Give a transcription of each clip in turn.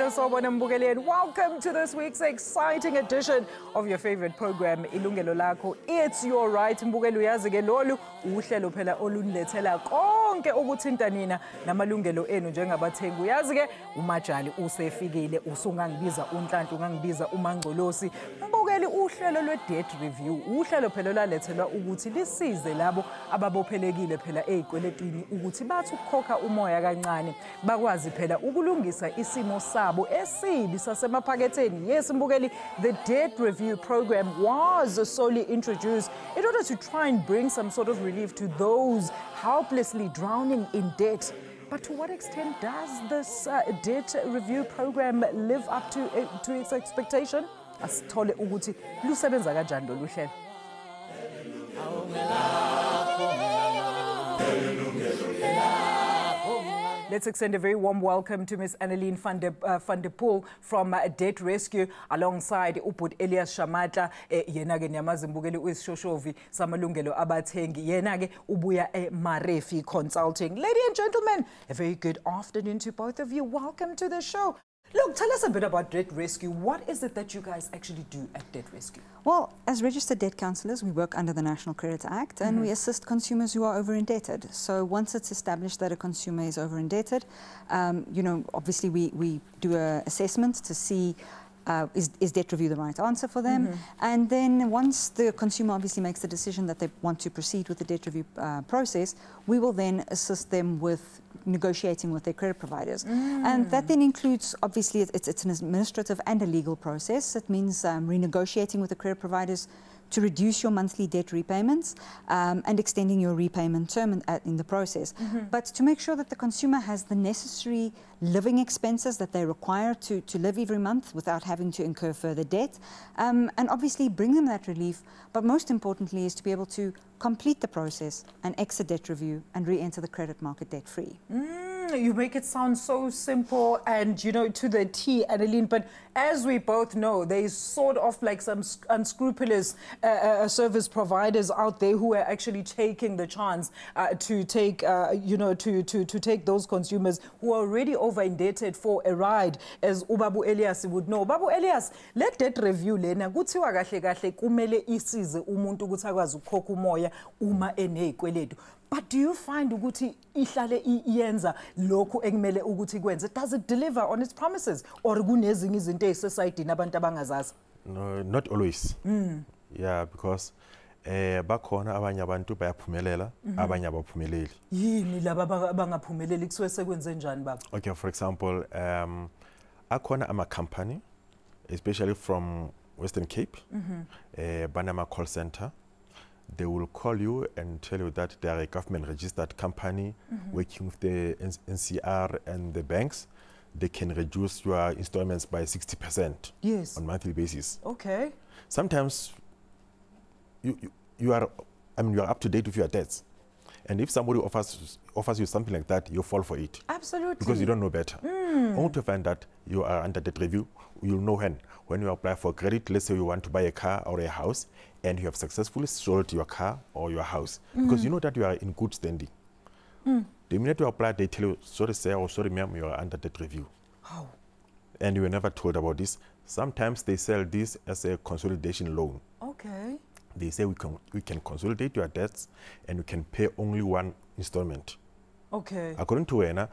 And welcome to this week's exciting edition of your favorite program, Yilungelo Lakho. It's your right, Mbukeli uyazi ke lolu uhlelo phela olunilethela konke okuthinta nina namalungelo enu njengabathengi. Uyazi ke umajali usefikile, usungangibiza uNhlanhla, ungangibiza uMangcolosi. Mbukeli uhlelo lwe-debt review. Uhlelo phela lalethelwa ukuthi lisize labo ababophelekile phela ezikweletini ukuthi bathi ukukhokha umoya kancane bakwazi phela ukulungisa isimo sabo esibi sasemaphaketheni. Yes, Mbukeli, the debt review program was solely introduced in order to try and bring some sort of relief to those helplessly drowning in debt. But to what extent does this debt review program live up to its expectation? Asithole ukuthi lusebenza kanjani lolu hlelo. Let's extend a very warm welcome to Miss Annaline van der Poel from Debt Rescue alongside Elias Shamatla. Yena ke niyamazi Mbukeli uyisishoshovi samalungelo abathengi. Yena ke ubuya Marefi Consulting. Ladies and gentlemen, a very good afternoon to both of you. Welcome to the show. Look, tell us a bit about Debt Rescue. What is it that you guys actually do at Debt Rescue? Well, as registered debt counsellors, we work under the National Credit Act and we assist consumers who are over-indebted. So once it's established that a consumer is over-indebted, you know, obviously we do an assessment to see is debt review the right answer for them? And then once the consumer obviously makes the decision that they want to proceed with the debt review process, we will then assist them with negotiating with their credit providers. And that then includes, obviously, it's an administrative and a legal process. It means renegotiating with the credit providers to reduce your monthly debt repayments and extending your repayment term in the process. But to make sure that the consumer has the necessary living expenses that they require to live every month without having to incur further debt, and obviously bring them that relief, but most importantly is to be able to complete the process and exit debt review and re-enter the credit market debt-free. You make it sound so simple and, you know, to the T, Annaline, but as we both know, there's sort of like some unscrupulous service providers out there who are actually taking the chance to take, you know, to take those consumers who are already over-indebted for a ride, as Ubabu Elias would know. Babu Elias, let debt review lena kuthiwa kahle kahle kumele isize umuntu ukuthi akwazi ukukhokha umoya uma enezikweletu. But do you find ukuthi ihlale iyenza lokho ekumele ukuthi kwenze? Does it deliver on its promises, or kunezinye izinto ezisayidini abantu abangazazi? No, not always. Yeah, because bakhona abanye abantu bayaphumelela, abanye abaphumeleli. Yini laba abangaphumeleli kusuke sekwenze njani baba? Okay, for example, akhona ama company, especially from Western Cape, Banama call center. They will call you and tell you that they are a government-registered company working with the NCR and the banks. They can reduce your installments by 60% on a monthly basis. Okay. Sometimes you are up to date with your debts, and if somebody offers you something like that, you fall for it. Absolutely. Because you don't know better. Only to find that you are under debt review, you'll know when you apply for credit. Let's say you want to buy a car or a house, and you have successfully sold your car or your house, because you know that you are in good standing. The minute you apply, they tell you, sorry sir or sorry ma'am, you are under debt review. How? And you were never told about this. Sometimes they sell this as a consolidation loan. Okay. They say we can consolidate your debts and you can pay only one installment. Okay. According to Wena,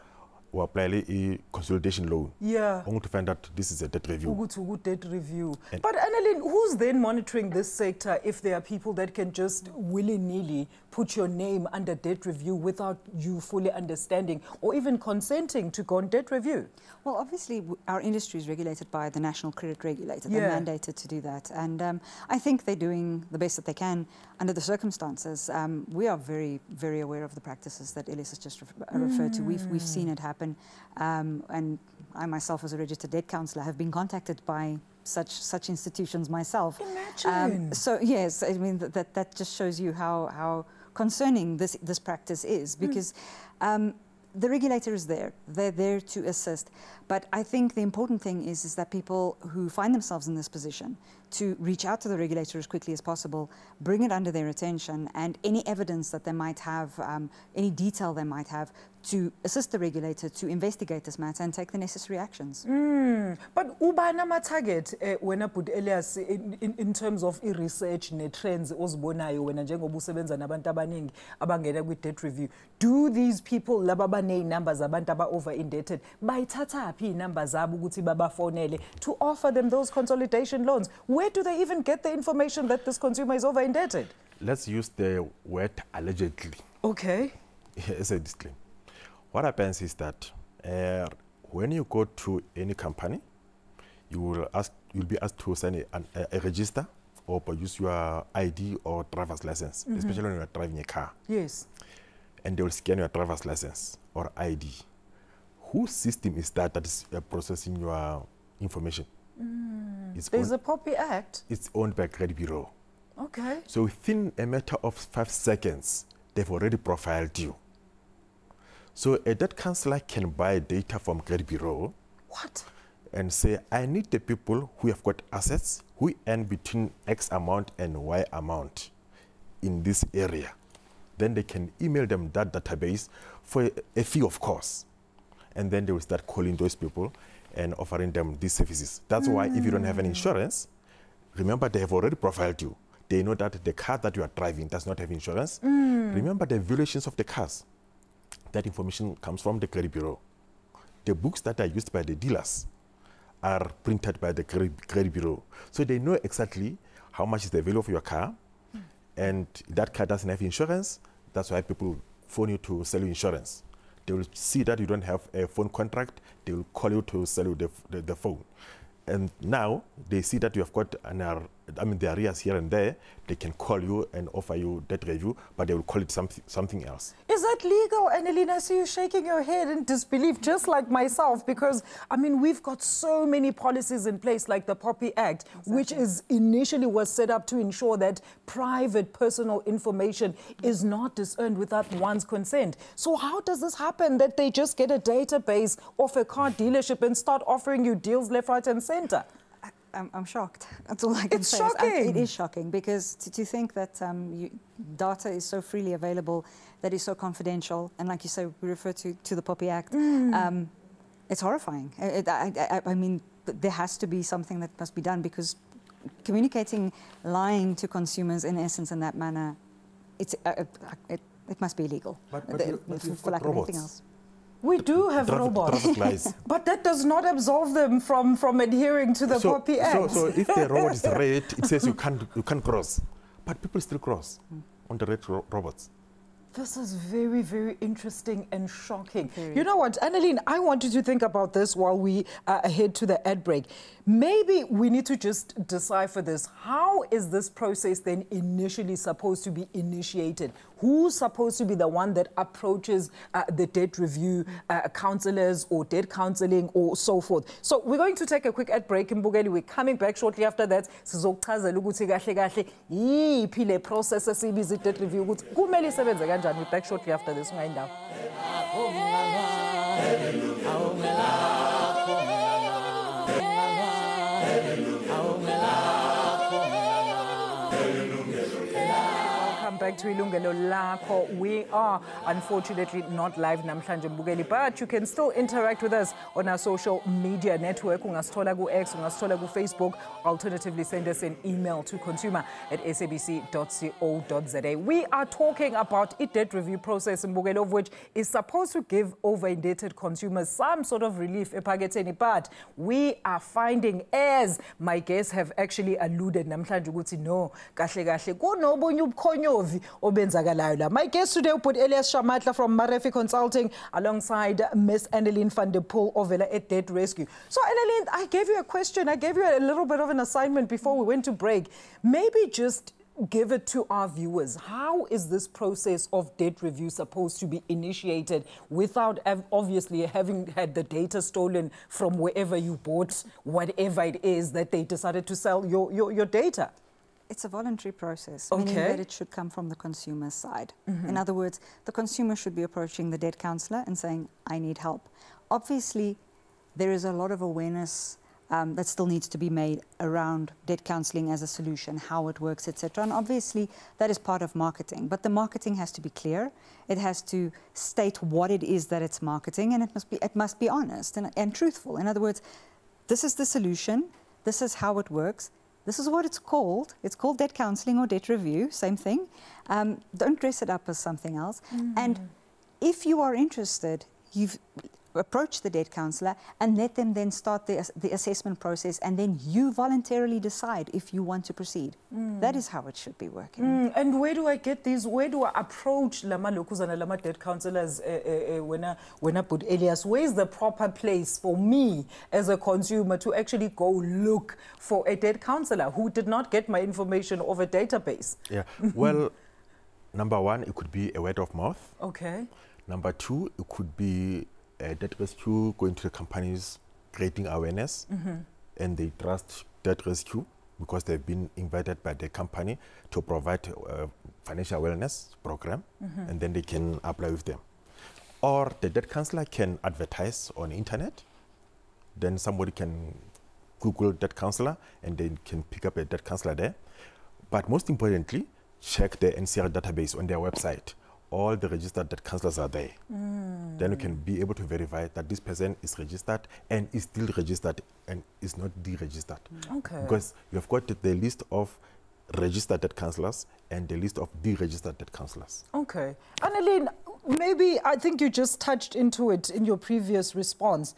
we apply a consolidation loan. Yeah. Only to find out this is a debt review. Debt review. But Annaline, who's then monitoring this sector if there are people that can just willy-nilly put your name under debt review without you fully understanding or even consenting to go on debt review? Well, obviously, our industry is regulated by the National Credit Regulator. They're mandated to do that. And I think they're doing the best that they can under the circumstances. We are very, very aware of the practices that Elias has just referred to. We've seen it happen. And I myself, as a registered debt counsellor, have been contacted by such institutions myself. Imagine. So, yes, I mean, that just shows you how concerning this practice is, because the regulator is there. They're there to assist. But I think the important thing is that people who find themselves in this position to reach out to the regulator as quickly as possible, bring it under their attention, and any evidence that they might have, any detail they might have, to assist the regulator to investigate this matter and take the necessary actions. But ubana ma-target wena bhuti Elias in terms of research ne-trends ozibonayo wena njengoba usebenza nabantu abaningi abangena kwi-debt review, do these people laba baney'number zabantu aba-over-indebted bayithatha phi iy'number zabo ukuthi babafonele to offer them those consolidation loans? Where do they even get the information that this consumer is over-indebted? Let's use the word allegedly. Okay. As a disclaimer. What happens is that when you go to any company, you'll be asked to sign a register or produce your ID or driver's license, especially when you're driving a car. Yes. And they will scan your driver's license or ID. Whose system is that is processing your information? There's a POPI Act. It's owned by a credit bureau. Okay. So within a matter of 5 seconds, they've already profiled you. So a debt counselor can buy data from credit bureau. What? And say, I need the people who have got assets, who earn between X amount and Y amount in this area. Then they can email them that database for a fee, of course. And then they will start calling those people and offering them these services. That's why if you don't have an insurance, remember they have already profiled you. They know that the car that you are driving does not have insurance. Remember the valuations of the cars. That information comes from the credit bureau. The books that are used by the dealers are printed by the credit bureau. So they know exactly how much is the value of your car, and that car doesn't have insurance. That's why people phone you to sell you insurance. They will see that you don't have a phone contract. They will call you to sell you the phone. And now they see that you have got the arrears here and there. They can call you and offer you debt review, but they will call it something else. Is that legal, Annaline? I see you shaking your head in disbelief, just like myself, because, I mean, we've got so many policies in place, like the POPI Act, which is initially was set up to ensure that private personal information is not disowned without one's consent. So how does this happen that they just get a database of a car dealership and start offering you deals left, right, and center? I'm shocked. That's all I can say. It's shocking. It is shocking because to think that data is so freely available, that is so confidential, and like you say, we refer to the POPI Act. It's horrifying. I mean, there has to be something that must be done because communicating, lying to consumers in essence in that manner, it must be illegal. But for lack of anything else. We do have robots, but that does not absolve them from adhering to the POPI Act. So if the robot is red, it says you can't cross, but people still cross on the red robots. This is very, very interesting and shocking. Very. You know what, Annaline, I want you to think about this while we head to the ad break. Maybe we need to just decipher this. How is this process then initially supposed to be initiated? Who's supposed to be the one that approaches the debt review counselors or debt counseling or so forth? So we're going to take a quick ad break in Mbugeli. We're coming back shortly after that. Sizokuchazela ukuthi kahle kahle yiphi le process SABC debt review ukuthi kumele isebenze kanjani. We're back shortly after this. Ungayindawo. Back to Yilungelo Lakho. We are unfortunately not live namhlanje Mbugeli, but you can still interact with us on our social media network. Ungasithola ku X, ungasithola ku Facebook. Alternatively, send us an email to consumer@sabc.co.za. We are talking about a debt review process Mbugeli, of which is supposed to give over-indebted consumers some sort of relief ephaketheni, but we are finding, as my guests have actually alluded namhlanje ukuthi no, kahle kahle kunobunye ubukhonyovu obenzakalayo la. My guest today put Elias Shamatla from Marefi Consulting alongside Miss Annaline van der Poel of Debt Rescue. So Annaline, I gave you a question. I gave you a little bit of an assignment before we went to break. Maybe just give it to our viewers. How is this process of debt review supposed to be initiated without obviously having had the data stolen from wherever you bought whatever it is that they decided to sell your data? It's a voluntary process, okay, meaning that it should come from the consumer's side. In other words, the consumer should be approaching the debt counsellor and saying, I need help. Obviously, there is a lot of awareness that still needs to be made around debt counselling as a solution, how it works, etc. And obviously, that is part of marketing. But the marketing has to be clear. It has to state what it is that it's marketing, and it must be honest and truthful. In other words, this is the solution. This is how it works. This is what it's called. It's called debt counselling or debt review, same thing. Don't dress it up as something else. And if you are interested, you've approached the debt counsellor and let them then start the assessment process, and then you voluntarily decide if you want to proceed. That is how it should be working. And where do I get these? Where do I approach Lama Lokuzana, Lama debt counsellors when I put Elias? Where is the proper place for me as a consumer to actually go look for a debt counsellor who did not get my information off a database? Yeah, well, number one, it could be a word of mouth. Okay. Number two, it could be Debt Rescue going to the companies, creating awareness, and they trust Debt Rescue because they've been invited by the company to provide a financial wellness program, and then they can apply with them. Or the debt counselor can advertise on the internet, then somebody can Google debt counselor and they can pick up a debt counselor there. But most importantly, check the NCR database on their website. All the registered debt counselors are there. Then you can be able to verify that this person is registered and is still registered and is not deregistered. Okay. Because you've got the list of registered debt counselors and the list of deregistered debt counselors. Okay. Annaline, maybe I think you just touched into it in your previous response.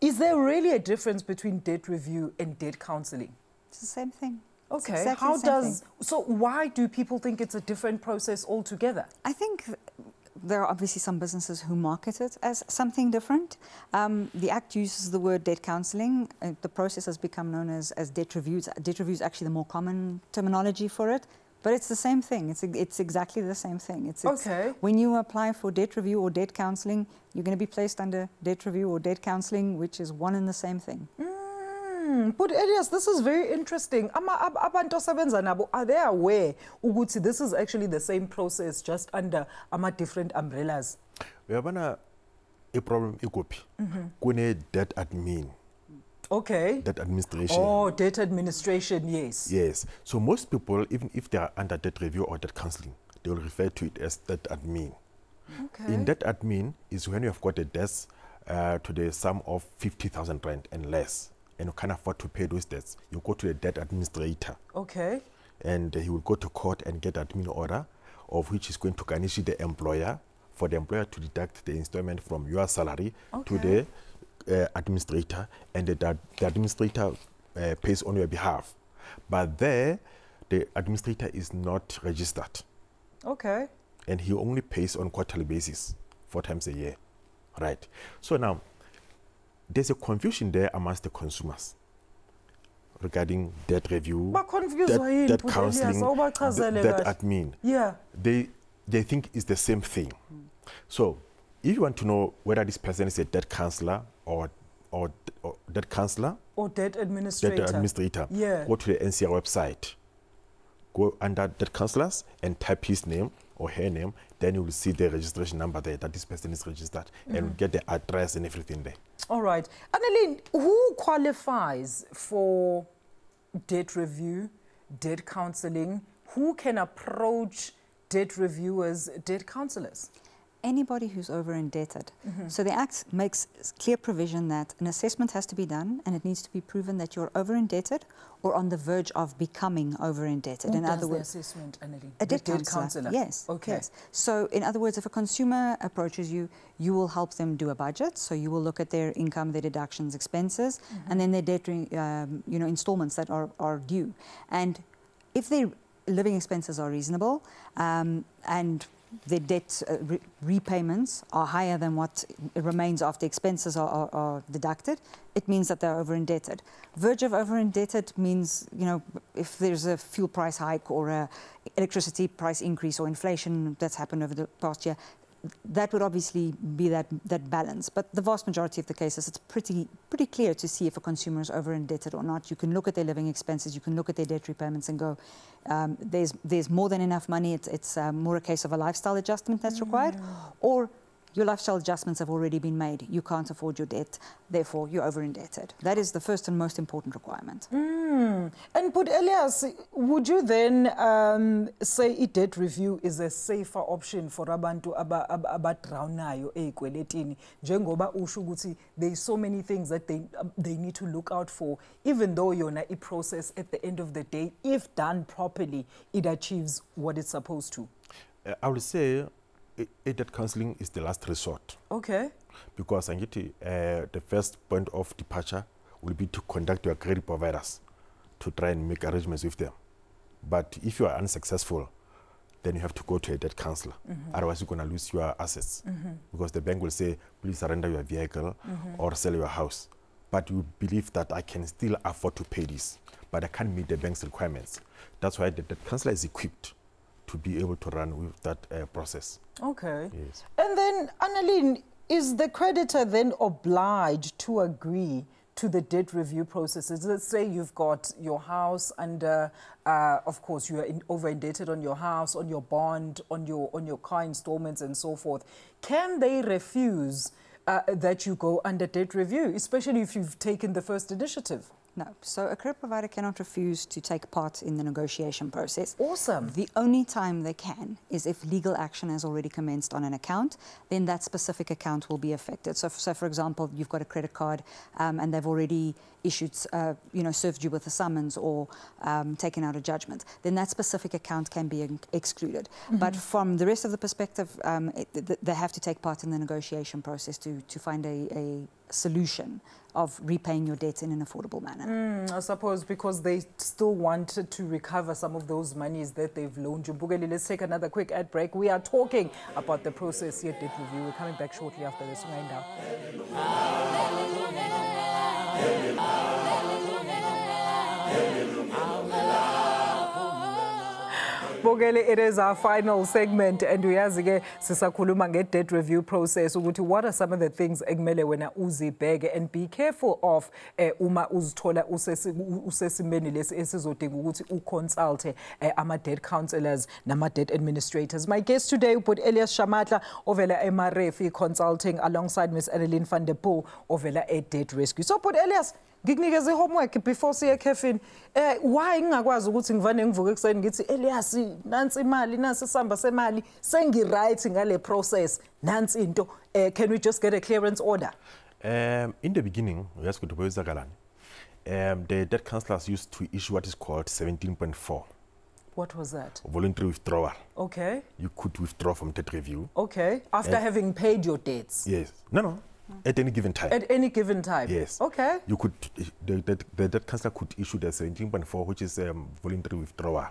Is there really a difference between debt review and debt counselling? It's the same thing. Okay, exactly how does, so why do people think it's a different process altogether? I think there are obviously some businesses who market it as something different. The Act uses the word debt counselling. The process has become known as debt reviews. Debt review is actually the more common terminology for it, but it's the same thing. It's exactly the same thing. Okay. When you apply for debt review or debt counselling, you're going to be placed under debt review or debt counselling, which is one and the same thing. But Elias, this is very interesting. Are they aware ukuthi this is actually the same process, just under different umbrellas? We have a problem in debt admin. Okay. Debt administration. Oh, debt administration, yes. Yes. So most people, even if they are under debt review or debt counselling, they will refer to it as debt admin. Okay. In debt admin is when you have got a debt to the sum of 50,000 rand and less, and you can't afford to pay those debts. You go to the debt administrator. Okay. And he will go to court and get admin order, of which is going to garnish the employer, for the employer to deduct the installment from your salary to the administrator, and the administrator pays on your behalf. But there, the administrator is not registered. Okay. And he only pays on quarterly basis, 4 times a year. Right. So now, there's a confusion there amongst the consumers regarding debt review, debt counselling, debt admin. Yeah. They think it's the same thing. So if you want to know whether this person is a debt counselor or debt counselor or debt administrator, yeah, go to the NCR website, go under debt counselors and type his name or her name, then you will see the registration number there that this person is registered, and get the address and everything there. All right. Annaline, who qualifies for debt review, debt counselling? Who can approach debt reviewers, debt counsellors? Anybody who's over-indebted. So the Act makes clear provision that an assessment has to be done, and it needs to be proven that you're over-indebted or on the verge of becoming over-indebted. In other words, the assessment, Annaline? A debt counsellor. Yes. Okay. Yes. So in other words, if a consumer approaches you, you will help them do a budget. So you will look at their income, their deductions, expenses, and then their debt, installments that are due. And if their living expenses are reasonable, and their debt repayments are higher than what remains after expenses are deducted, it means that they're over-indebted. Verge of over-indebted means, if there's a fuel price hike or a electricity price increase or inflation that's happened over the past year, that would obviously be that balance. But the vast majority of the cases, it's pretty clear to see if a consumer is over-indebted or not. You can look at their living expenses, you can look at their debt repayments and go, there's more than enough money, it's more a case of a lifestyle adjustment that's required, or your lifestyle adjustments have already been made. You can't afford your debt, therefore you're over-indebted. That is the first and most important requirement. But Elias, would you then say a debt review is a safer option for abantu abadrawnayo ey'kweletini njengoba usho ukuthi there's so many things that they need to look out for, even though yona i-process at the end of the day, if done properly, it achieves what it's supposed to? I would say debt counseling is the last resort. Okay. Because the first point of departure will be to contact your credit providers to try and make arrangements with them. But if you are unsuccessful, then you have to go to a debt counselor. Otherwise, you're going to lose your assets. Because the bank will say, please surrender your vehicle or sell your house. But you believe that I can still afford to pay this, but I can't meet the bank's requirements. That's why the debt counselor is equipped to be able to run with that process. Okay. Yes. And then, Annaline, is the creditor then obliged to agree to the debt review processes? Let's say you've got your house under, of course, you are over-indebted on your house, on your bond, on your car installments and so forth. Can they refuse that you go under debt review, especially if you've taken the first initiative? No. So a credit provider cannot refuse to take part in the negotiation process. Awesome. The only time they can is if legal action has already commenced on an account, then that specific account will be affected. So for example, you've got a credit card and they've already issued, served you with a summons or taken out a judgment, then that specific account can be excluded. But from the rest of the perspective, they have to take part in the negotiation process to find a solution of repaying your debts in an affordable manner. I suppose because they still wanted to recover some of those monies that they've loaned you. Bugeli, let's take another quick ad break. We are talking about the process here, debt review. We're coming back shortly after this. Bogele, it is our final segment, and we ask again, sisakhuluma nge-debt review process, what are some of the things ekumele wena uzibheke, and be careful of uma uzithola usesimeni lesi esizodinga ukuthi uconsulte ama-debt counselors nama-debt administrators. My guest today, Elias Shamatla ovela Marefi Consulting, alongside Miss Annaline van der Poel ovela Debt Rescue. So, Elias, ngikunikeze homework before siye ekhefini. Why ngingakwazi ukuthi ngivane ngivuke ekuseni ngithi Elias nansi imali nansi isamba semali sengi-right ngale process nansi into, can we just get a clearance order? In the beginning, yes, the debt counselors used to issue what is called 17.4. What was that? Voluntary withdrawal. Okay. You could withdraw from debt review. Okay. After having paid your debts? Yes. No. At any given time. At any given time? Yes. Okay. You could, the debt counselor could issue the 17.4, which is voluntary withdrawal.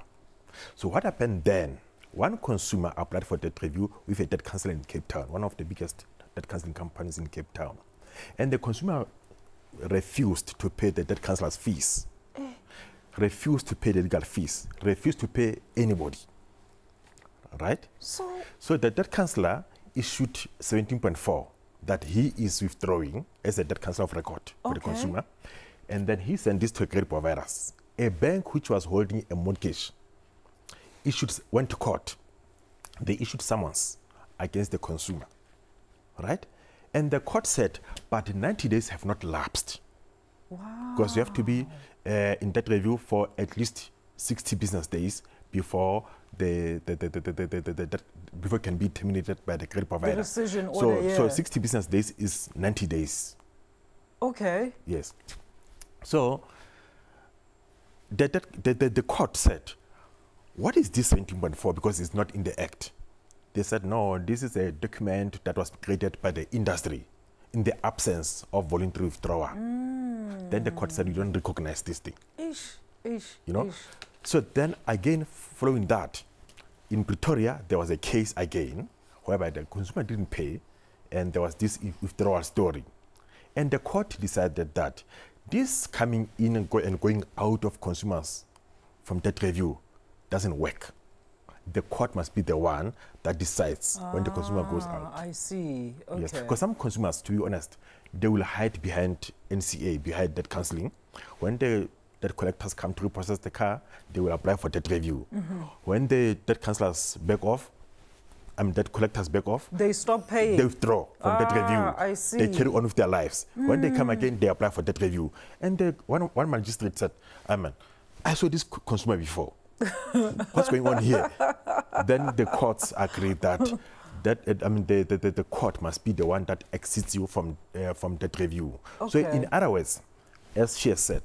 So what happened then? One consumer applied for debt review with a debt counselor in Cape Town, one of the biggest debt counseling companies in Cape Town. And the consumer refused to pay the debt counselor's fees, refused to pay the legal fees, refused to pay anybody. Right? So the debt counselor issued 17.4. that he is withdrawing as a debt counselor of record for the consumer. And then he sent this to credit providers. A bank which was holding a mortgage went to court. They issued summons against the consumer, right? And the court said, but 90 days have not lapsed. Wow. Because you have to be in debt review for at least 60 business days before before it can be terminated by the credit provider. The decision order, so 60 business days is 90 days. Okay. Yes. So the court said, what is this 17.4? Because it's not in the act. They said, no, this is a document that was created by the industry in the absence of voluntary withdrawal. Then the court said, you don't recognize this thing. So then again, following that, in Pretoria, there was a case again, whereby the consumer didn't pay, and there was this withdrawal story. And the court decided that this coming in and going out of consumers from debt review doesn't work. The court must be the one that decides when the consumer goes out. I see. Okay. Yes, because some consumers, to be honest, they will hide behind NCA, behind debt counseling. When the debt collectors come to repossess the car, they will apply for debt review. When the debt counselors back off, debt collectors back off. They stop paying. They withdraw from debt review. I see. They carry on with their lives. When they come again, they apply for debt review. And one magistrate said, I saw this consumer before. What's going on here? Then the courts agreed that the court must be the one that exits you from debt review. Okay. So in other words, as she has said,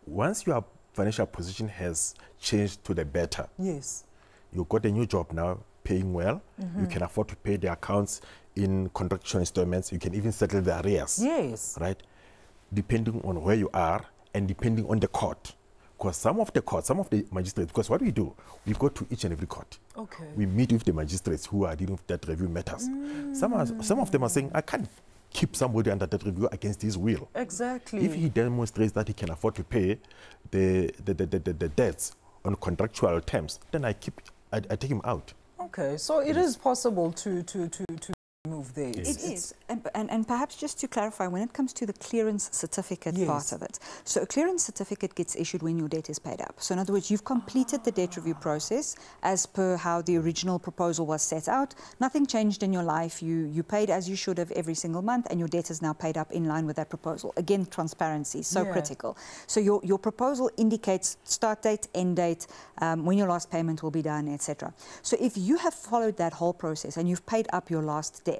once your financial position has changed to the better, yes, you got a new job now, paying well, you can afford to pay the accounts in contractual installments, you can even settle the arrears. Yes. Right? Depending on where you are and depending on the court. Because some of the magistrates, because what we do, we go to each and every court. Okay. We meet with the magistrates who are dealing with debt review matters. Some of them are saying, I can't keep somebody under debt review against his will. Exactly. If he demonstrates that he can afford to pay the debts on contractual terms, then I take him out. Okay, so it is possible to move there. It is. And perhaps just to clarify, when it comes to the clearance certificate part of it, so a clearance certificate gets issued when your debt is paid up. So in other words, you've completed the debt review process as per how the original proposal was set out. Nothing changed in your life. You paid as you should have every single month, and your debt is now paid up in line with that proposal. Again, transparency, so critical. So your proposal indicates start date, end date, when your last payment will be done, etc. So if you have followed that whole process and you've paid up your last debt,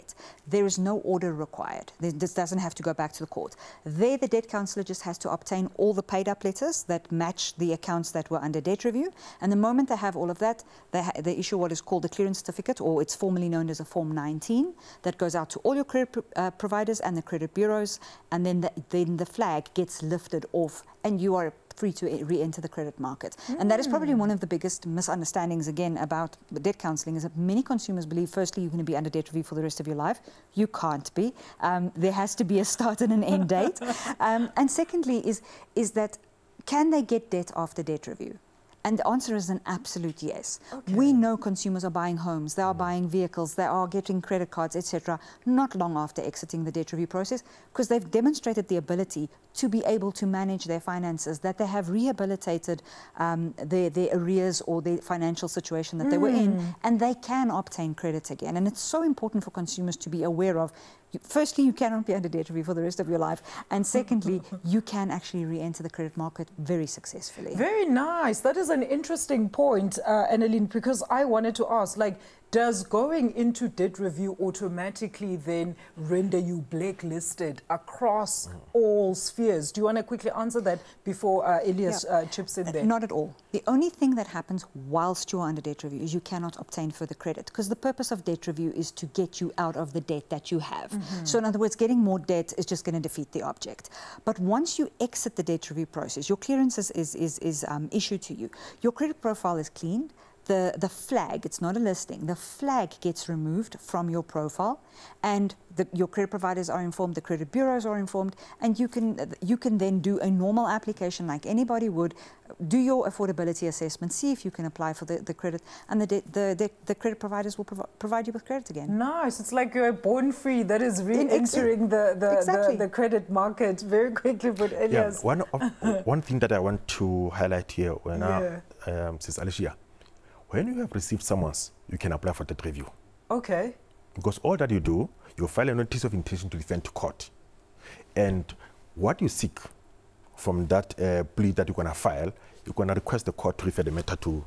there is no order required. This doesn't have to go back to the court. There, the debt counsellor just has to obtain all the paid up letters that match the accounts that were under debt review. And the moment they have all of that, they issue what is called a clearance certificate, or it's formally known as a Form 19, that goes out to all your credit providers and the credit bureaus. And then the flag gets lifted off, and you are free to re-enter the credit market. And that is probably one of the biggest misunderstandings, again, about debt counselling, is that many consumers believe, firstly, you're going to be under debt review for the rest of your life. You can't be. There has to be a start and an end date. And secondly is that, can they get debt after debt review? And the answer is an absolute yes. Okay. We know consumers are buying homes, they are buying vehicles, they are getting credit cards, etc., not long after exiting the debt review process, because they've demonstrated the ability to be able to manage their finances, that they have rehabilitated their arrears or their financial situation that they were in, and they can obtain credit again. And it's so important for consumers to be aware of. Firstly, you cannot be under debt review for the rest of your life. And secondly, you can actually re-enter the credit market very successfully. Very nice. That is an interesting point, Annaline, because I wanted to ask, like, does going into debt review automatically then render you blacklisted across all spheres? Do you want to quickly answer that before Elias chips in there? Not at all. The only thing that happens whilst you are under debt review is you cannot obtain further credit, because the purpose of debt review is to get you out of the debt that you have. So in other words, getting more debt is just going to defeat the object. But once you exit the debt review process, your clearance is issued to you. Your credit profile is cleaned. The flag, it's not a listing, the flag gets removed from your profile, and your credit providers are informed, the credit bureaus are informed, and you can then do a normal application like anybody would, do your affordability assessment, see if you can apply for the credit, and the credit providers will provide you with credit again. Nice. It's like you're born free. That is re-entering the credit market very quickly. But Elias. Yeah, one thing that I want to highlight here, when Sis Alicia, when you have received summons, you can apply for debt review. Okay. Because all that you do, you file a notice of intention to defend to court. And what you seek from that plea that you're going to file, you're going to request the court to refer the matter to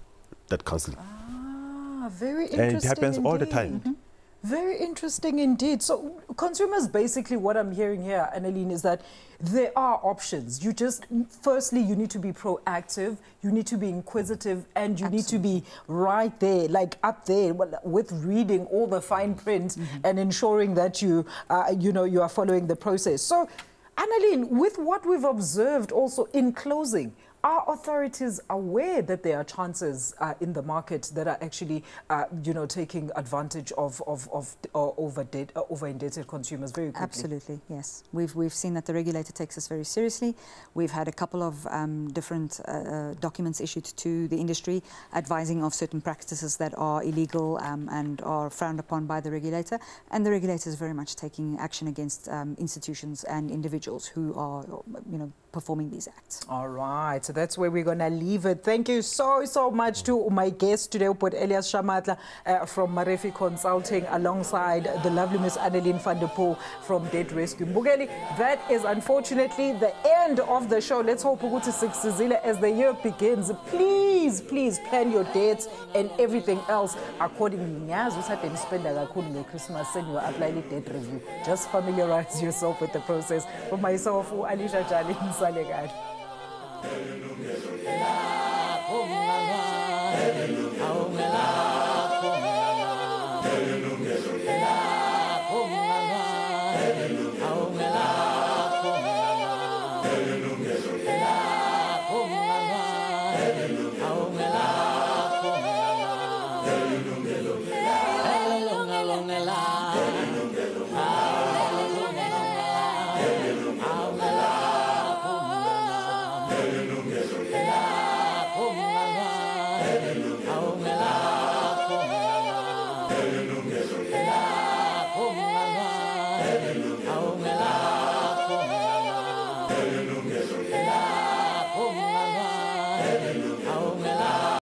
that counselling. Ah, very interesting. And it happens all the time. Very interesting indeed. So consumers, basically what I'm hearing here, Annaline, is that there are options. You just, firstly, you need to be proactive, you need to be inquisitive, and you need to be right there, like up there with reading all the fine print and ensuring that you are following the process. So, Annaline, with what we've observed also in closing, are authorities aware that there are chances in the market that are actually, taking advantage of over-indebted consumers very quickly? Absolutely, yes. We've seen that the regulator takes this very seriously. We've had a couple of different documents issued to the industry advising of certain practices that are illegal and are frowned upon by the regulator. And the regulator is very much taking action against institutions and individuals who are, performing these acts. All right. So that's where we're going to leave it. Thank you so much to my guest today, Elias Shamatla from Marefi Consulting, alongside the lovely Miss Annaline van der Poel from Debt Rescue. Mbukeli, that is unfortunately the end of the show. Let's hope ukuthi sikusizile as the year begins. Please plan your dates and everything else accordingly. Ngiyazi uthade nispenda kakhulu ngeChristmas and you apply debt review. Just familiarize yourself with the process. For myself, Alisha Jali Nsalekad. Elungelo,